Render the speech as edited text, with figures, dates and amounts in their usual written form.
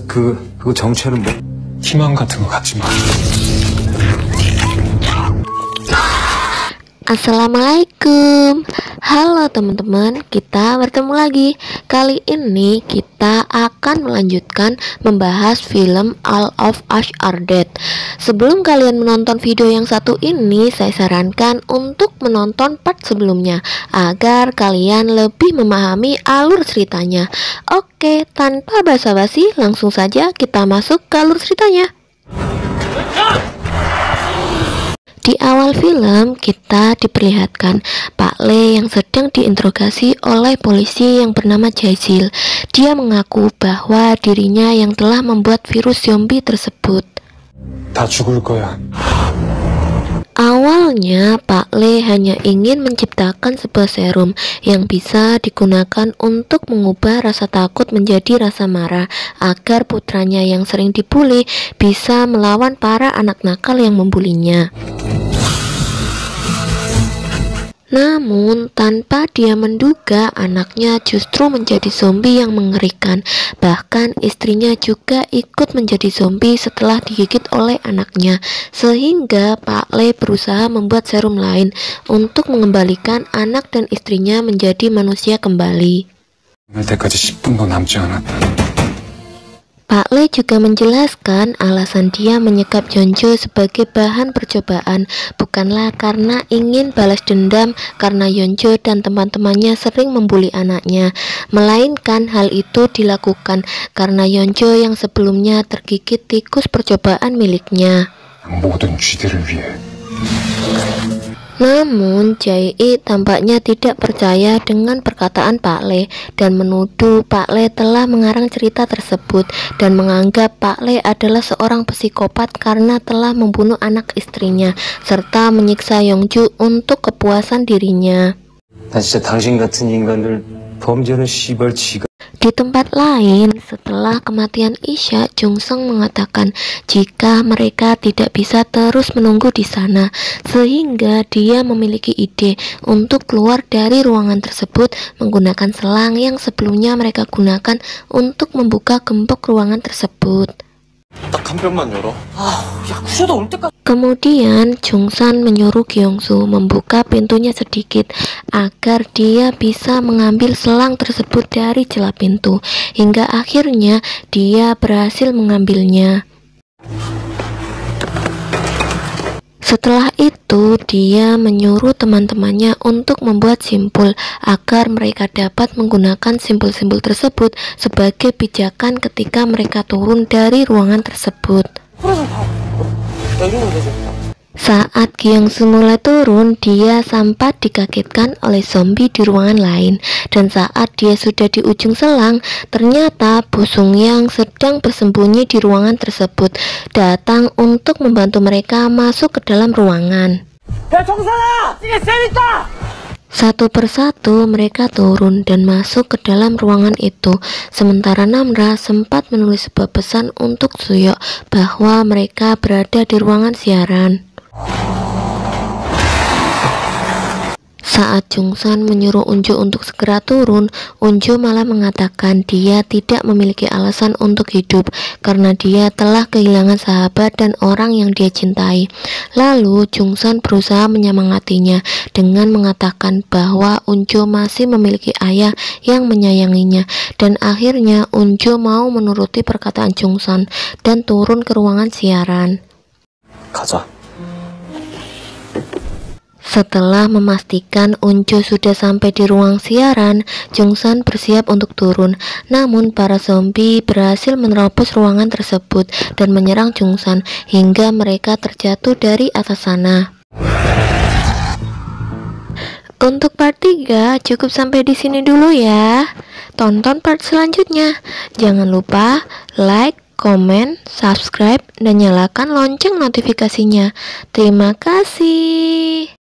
그 정체는 뭐? 희망 같은 거 갖지 마. Assalamualaikum. Halo teman-teman, kita bertemu lagi. Kali ini kita akan melanjutkan membahas film All of Us Are Dead. Sebelum kalian menonton video yang satu ini, saya sarankan untuk menonton part sebelumnya agar kalian lebih memahami alur ceritanya. Oke, tanpa basa-basi, langsung saja kita masuk ke alur ceritanya. Di awal film, kita diperlihatkan Pak Le yang sedang diinterogasi oleh polisi yang bernama Jazil. Dia mengaku bahwa dirinya yang telah membuat virus zombie tersebut. 다 죽을 거야. Awalnya, Pak Le hanya ingin menciptakan sebuah serum yang bisa digunakan untuk mengubah rasa takut menjadi rasa marah, agar putranya yang sering dibuli bisa melawan para anak nakal yang membulinya. Namun, tanpa dia menduga, anaknya justru menjadi zombie yang mengerikan. Bahkan istrinya juga ikut menjadi zombie setelah digigit oleh anaknya. Sehingga Pak Le berusaha membuat serum lain untuk mengembalikan anak dan istrinya menjadi manusia kembali. 할 때까지 10분도 남지 않았다. Pak Le juga menjelaskan alasan dia menyekap Yeonjo sebagai bahan percobaan bukanlah karena ingin balas dendam karena Yeonjo dan teman-temannya sering membuli anaknya, melainkan hal itu dilakukan karena Yeonjo yang sebelumnya tergigit tikus percobaan miliknya. 모든 쥐들을 위해. Namun, Jae tampaknya tidak percaya dengan perkataan Pak Le dan menuduh Pak Le telah mengarang cerita tersebut dan menganggap Pak Le adalah seorang psikopat karena telah membunuh anak istrinya serta menyiksa Yeonju untuk kepuasan dirinya. 나 진짜 당신 같은 인간들 범죄는 시발 지가. Di tempat lain, setelah kematian Isha, Jung Sung mengatakan jika mereka tidak bisa terus menunggu di sana, sehingga dia memiliki ide untuk keluar dari ruangan tersebut menggunakan selang yang sebelumnya mereka gunakan untuk membuka gembok ruangan tersebut. 딱 한 뼘만 열어. 야, 구조도 올 때까지. Kemudian Jungsan menyuruh Gyeongsu membuka pintunya sedikit agar dia bisa mengambil selang tersebut dari celah pintu. Hingga akhirnya dia berhasil mengambilnya. Setelah itu, dia menyuruh teman-temannya untuk membuat simpul agar mereka dapat menggunakan simpul-simpul tersebut sebagai pijakan ketika mereka turun dari ruangan tersebut. Saat Gyeongsu mulai turun, dia sempat dikagetkan oleh zombie di ruangan lain. Dan saat dia sudah di ujung selang, ternyata Bosung yang sedang bersembunyi di ruangan tersebut datang untuk membantu mereka masuk ke dalam ruangan. Satu persatu mereka turun dan masuk ke dalam ruangan itu. Sementara Namra sempat menulis sebuah pesan untuk Suyok bahwa mereka berada di ruangan siaran. Saat Jungsan menyuruh Unju untuk segera turun, Unju malah mengatakan dia tidak memiliki alasan untuk hidup karena dia telah kehilangan sahabat dan orang yang dia cintai. Lalu Jungsan berusaha menyemangatinya dengan mengatakan bahwa Unju masih memiliki ayah yang menyayanginya, dan akhirnya Unju mau menuruti perkataan Jungsan dan turun ke ruangan siaran. 가자. Setelah memastikan Unju sudah sampai di ruang siaran, Jungsan bersiap untuk turun. Namun para zombie berhasil menerobos ruangan tersebut dan menyerang Jungsan hingga mereka terjatuh dari atas sana. Untuk part 3 cukup sampai di sini dulu ya. Tonton part selanjutnya. Jangan lupa like, komen, subscribe, dan nyalakan lonceng notifikasinya. Terima kasih.